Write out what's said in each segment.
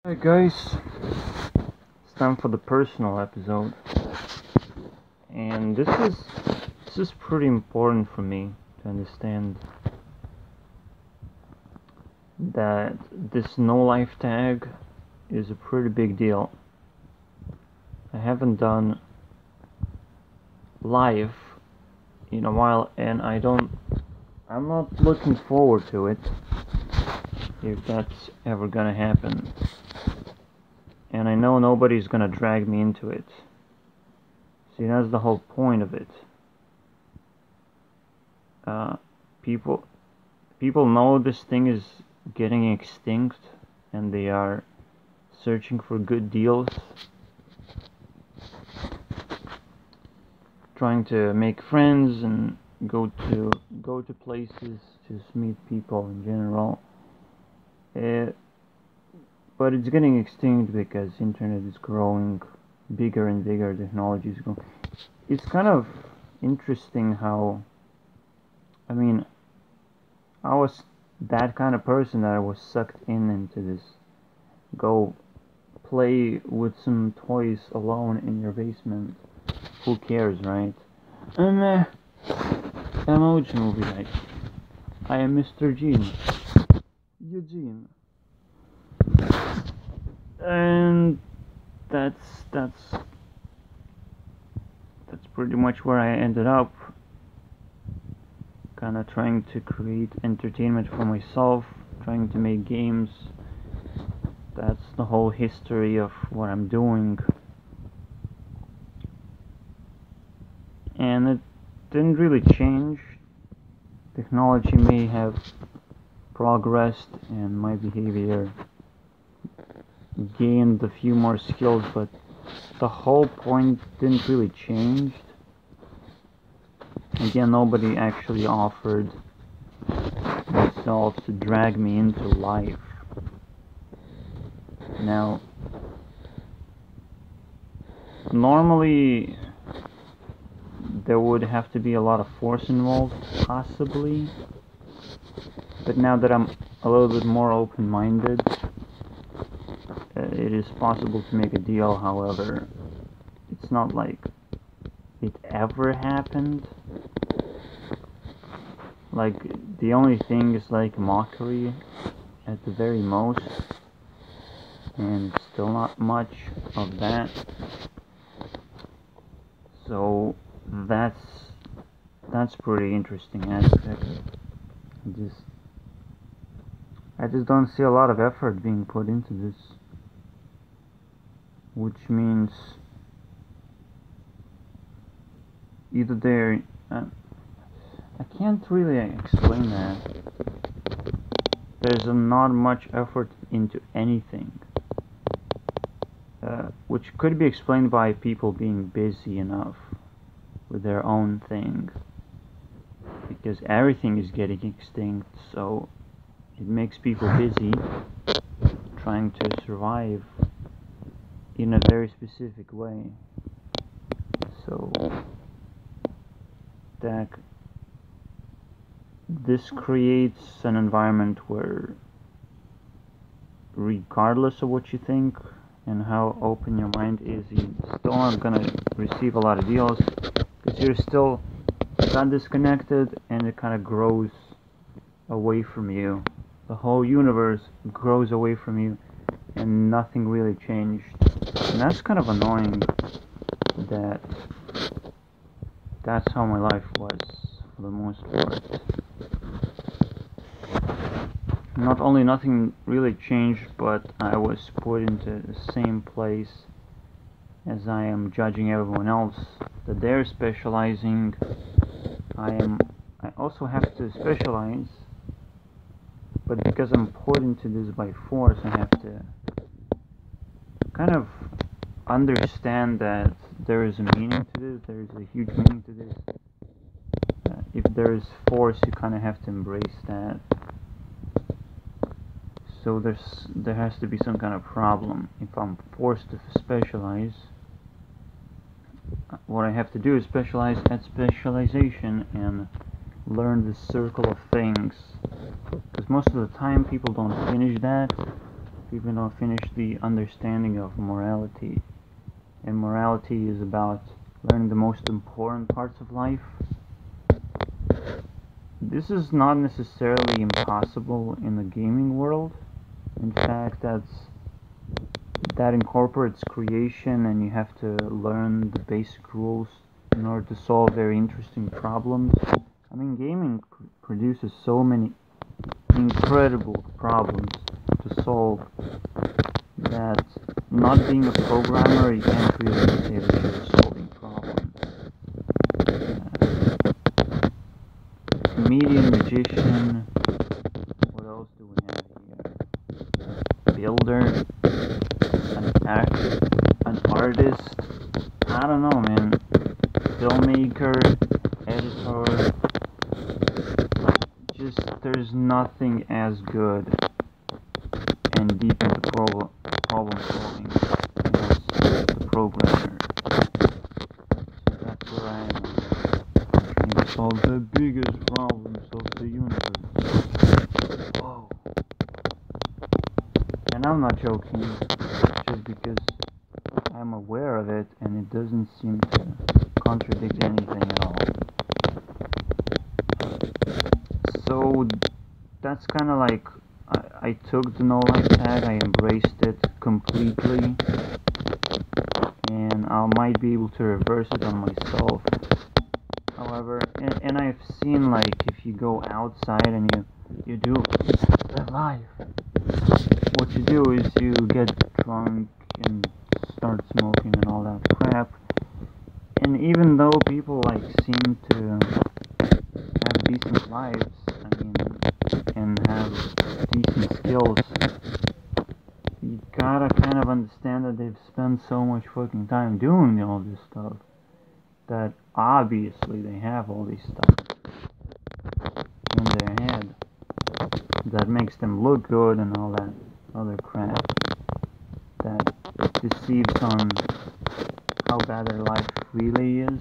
Hi guys, it's time for the personal episode, and this is pretty important for me to understand that this no life tag is a pretty big deal. I haven't done live in a while, and I'm not looking forward to it if that's ever gonna happen. And I know nobody's gonna drag me into it. See, that's the whole point of it. Uh, people people know this thing is getting extinct, and they are searching for good deals, trying to make friends and go to places, just meet people in general. Uh, but it's getting extinct because internet is growing bigger and bigger. Technology is growing. It's kind of interesting how, I mean, I was that kind of person that I was sucked into this. Go play with some toys alone in your basement. Who cares, right? Emoji movie night. I am Mr. Gene. Eugene. And that's that's pretty much where I ended up. Kinda trying to create entertainment for myself, trying to make games. That's the whole history of what I'm doing. And it didn't really change. Technology may have progressed and my behavior gained a few more skills, but the whole point didn't really change. Again, nobody actually offered themselves to drag me into life. Now, normally there would have to be a lot of force involved, possibly. But now that I'm a little bit more open-minded, it is possible to make a deal. However, it's not like it ever happened. Like, the only thing is like mockery at the very most, and still not much of that. So that's pretty interesting aspect. I just don't see a lot of effort being put into this, which means either they're I can't really explain that. There's not much effort into anything, which could be explained by people being busy enough with their own thing, because everything is getting extinct, so it makes people busy trying to survive in a very specific way. So that this creates an environment where, regardless of what you think and how open your mind is, you're still not gonna receive a lot of deals because you're still that disconnected, and it kind of grows away from you. The whole universe grows away from you, and nothing really changed. And that's kind of annoying that that's how my life was for the most part. Not only nothing really changed, but I was put into the same place as I am judging everyone else that they're specializing. I also have to specialize, but because I'm put into this by force, I have to kind of understand that there is a meaning to this, there is a huge meaning to this. If there is force, you kind of have to embrace that. So there has to be some kind of problem. If I'm forced to specialize, what I have to do is specialize at specialization and learn the circle of things. Because most of the time people don't finish that even though I finished the understanding of morality. And morality is about learning the most important parts of life. This is not necessarily impossible in the gaming world. In fact, that incorporates creation, and you have to learn the basic rules in order to solve very interesting problems. I mean, gaming produces so many incredible problems to solve that not being a programmer, you can't really say that you're solving problems. Comedian, magician, what else do we have here? Builder, an artist, I don't know, man. Filmmaker, editor, just there's nothing as good and deep into problem solving as the programmer. So that's where I am. I'm trying to solve the biggest problems of the universe. Whoa. And I'm not joking, just because I'm aware of it and it doesn't seem to contradict anything at all. So that's kind of like I took the no life tag, I embraced it completely, and I might be able to reverse it on myself. However, and I've seen, like, if you go outside and you do the life, what you do is you get drunk and start smoking and all that crap. And even though people like seem to have decent lives, I mean, and have decent skills, you gotta kind of understand that they've spent so much fucking time doing all this stuff that obviously they have all this stuff in their head that makes them look good and all that other crap that deceives on how bad their life really is.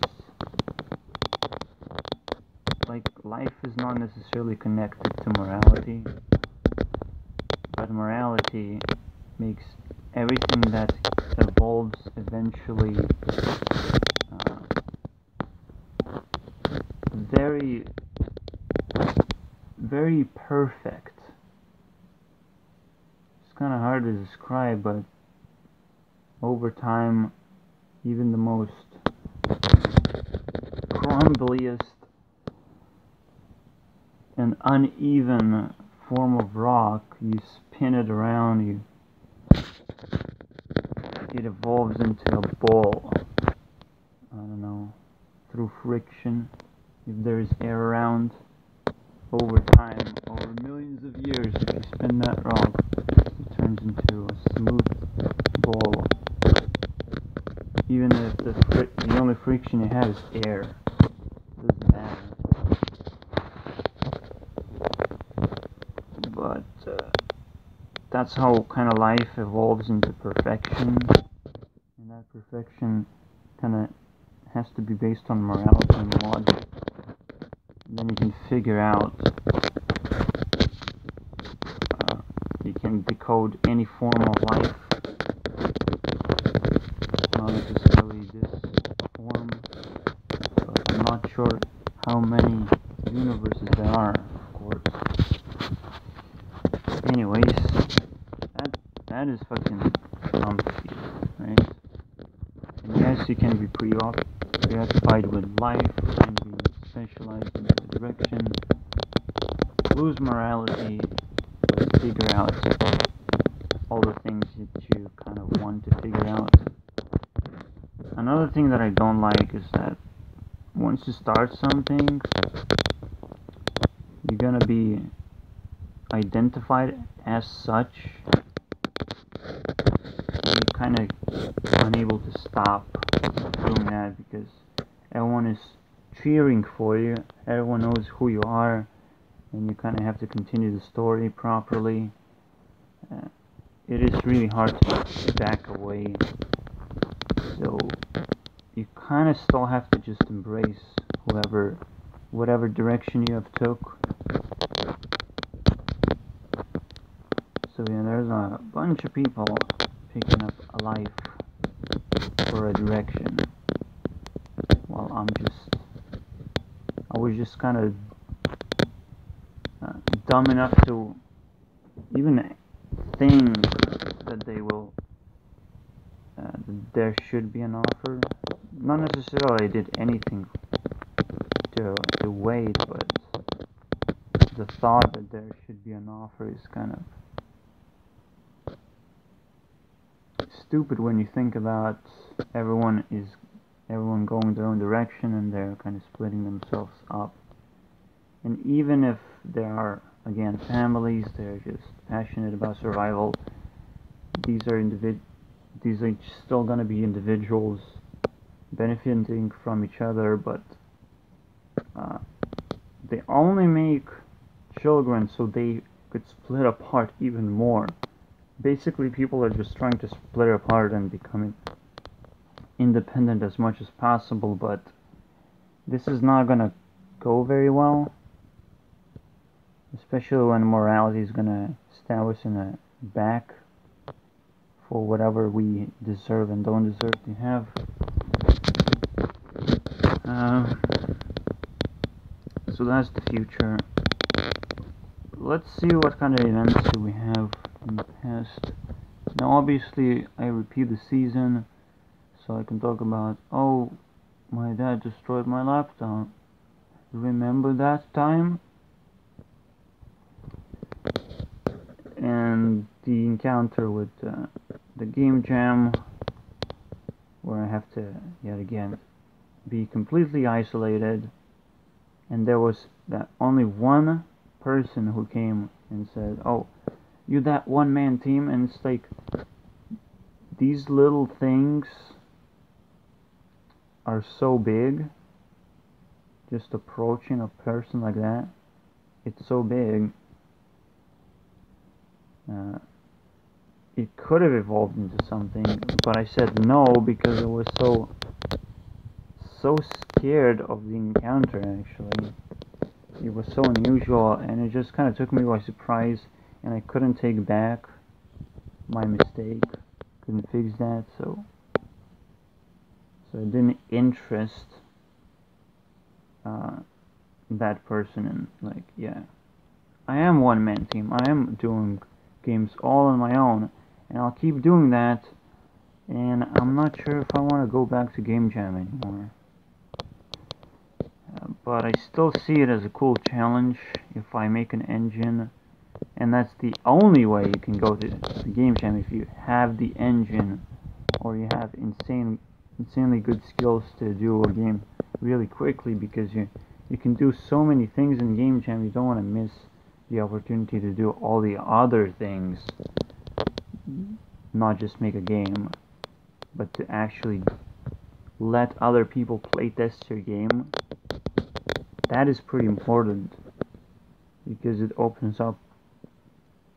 Like, life is not necessarily connected to morality, but morality makes everything that evolves eventually very, very perfect. It's kind of hard to describe, but over time, even the most crumbliest and uneven form of rock, you spin it around, it evolves into a ball. I don't know, through friction, if there is air around. Over time, over millions of years, if you spin that rock, it turns into a smooth ball. Even if the only friction you have is air, it doesn't matter. But that's how kind of life evolves into perfection, and that perfection kind of has to be based on morality and logic. And then you can figure out, you can decode any form of life. It's not necessarily this form, but I'm not sure how many universes there are, of course. Anyways, that is fucking complicated, right? And yes, you can be preoccupied with life and be specialized in the direction, lose morality, but figure out all the things that you kind of want to figure out. Another thing that I don't like is that once you start something, you're gonna be identified as such. You're kind of unable to stop doing that because everyone is cheering for you, everyone knows who you are, and you kind of have to continue the story properly. It is really hard to back away, so you kind of still have to just embrace whatever direction you have took. So So yeah, there's a bunch of people picking up a life for a direction. While I was just kind of dumb enough to even think that there should be an offer. Not necessarily I did anything to wait, but the thought that there should be an offer is kind of stupid when you think about everyone going their own direction and they're kind of splitting themselves up. And even if there are, again, families, they're just passionate about survival, these are still gonna be individuals benefiting from each other, but they only make children so they could split apart even more. Basically, people are just trying to split apart and become independent as much as possible, but this is not gonna go very well, especially when morality is gonna stab us in the back for whatever we deserve and don't deserve to have. So that's the future. Let's see what kind of events do we have in the past. Now obviously I repeat the season so I can talk about, oh, my dad destroyed my laptop. Remember that time? And the encounter with the game jam, where I have to, yet again, be completely isolated, and there was that only one person who came and said, oh, you that one-man team, and it's like, these little things are so big. Just approaching a person like that, it's so big. It could have evolved into something, but I said no because I was so scared of the encounter. Actually, it was so unusual, and it just kind of took me by surprise, and I couldn't take back my mistake, couldn't fix that, so it didn't interest that person in, like, yeah, I am one-man team, I am doing games all on my own, and I'll keep doing that, and I'm not sure if I want to go back to Game Jam anymore. But I still see it as a cool challenge if I make an engine, and that's the only way you can go to the Game Jam, if you have the engine, or you have insanely good skills to do a game really quickly, because you can do so many things in Game Jam, you don't want to miss the opportunity to do all the other things, not just make a game, but to actually let other people play test your game. That is pretty important, because it opens up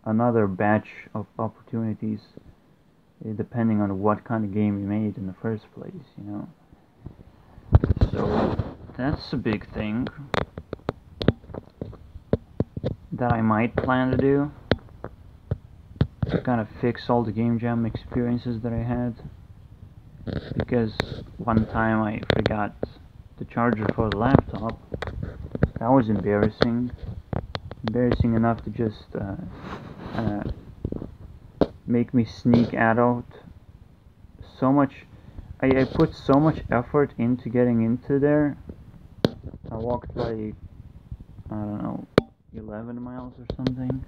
another batch of opportunities, depending on what kind of game you made in the first place, you know. So that's a big thing that I might plan to do, to kind of fix all the Game Jam experiences that I had, because one time I forgot the charger for the laptop. That was embarrassing enough to just make me sneak out so much. I put so much effort into getting into there. I walked like, I don't know, 11 miles or something,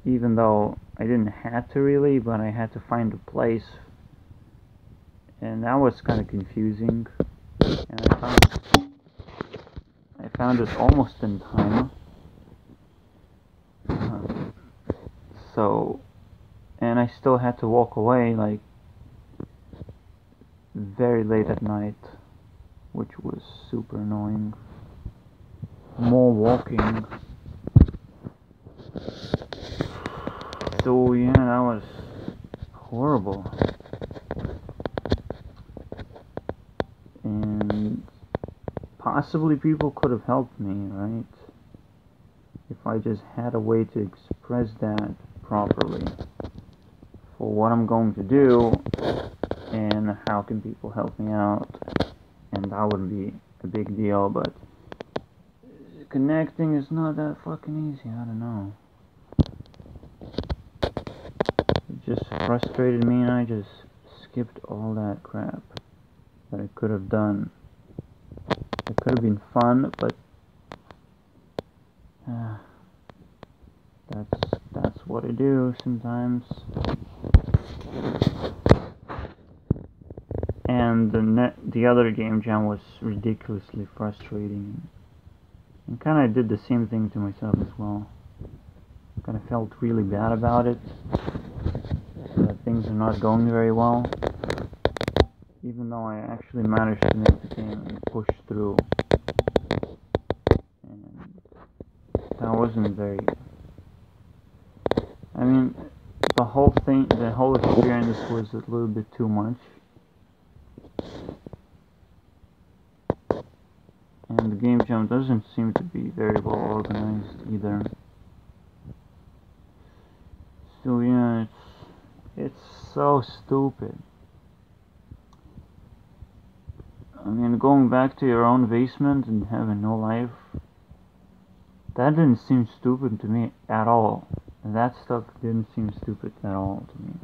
even though I didn't have to really, but I had to find a place, and that was kind of confusing, and I found it almost in time. So, and I still had to walk away like very late at night, which was super annoying. More walking. So yeah, that was horrible. And possibly people could have helped me, right? If I just had a way to express that properly for what I'm going to do and how can people help me out, and that wouldn't be a big deal, but connecting is not that fucking easy. I don't know. It just frustrated me and I just skipped all that crap that I could have done. It could have been fun, but that's what I do sometimes. And the other game jam was ridiculously frustrating, and kind of did the same thing to myself as well. Kind of felt really bad about it, that things are not going very well, even though I actually managed to make the game and push through. And that wasn't very... I mean, the whole experience was a little bit too much. And the game jam doesn't seem to be very well organized either. So yeah, it's so stupid. I mean, going back to your own basement and having no life, that didn't seem stupid to me at all. And that stuff didn't seem stupid at all to me.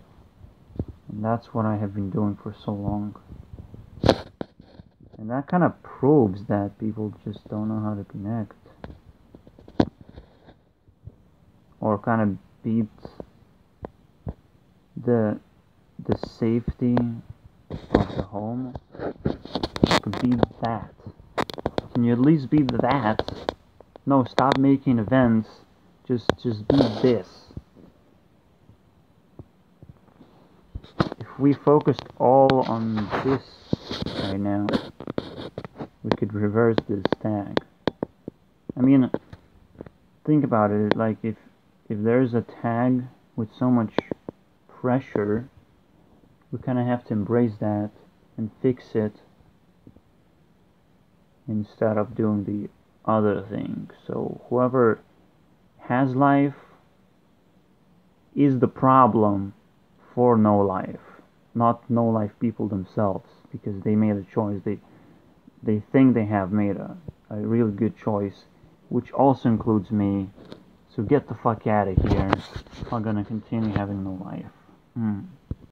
And that's what I have been doing for so long. And that kind of proves that people just don't know how to connect. Or kind of beats the safety of the home. Beat that. Can you at least beat that? No, stop making events. Just beat this. If we focused all on this right now, we could reverse this tag. I mean, think about it. Like if there's a tag with so much pressure, we kind of have to embrace that and fix it instead of doing the other thing. So whoever has life is the problem for no life, not no life people themselves, because they made a choice. They think they have made a really good choice, which also includes me. So get the fuck out of here if I'm gonna continue having no life.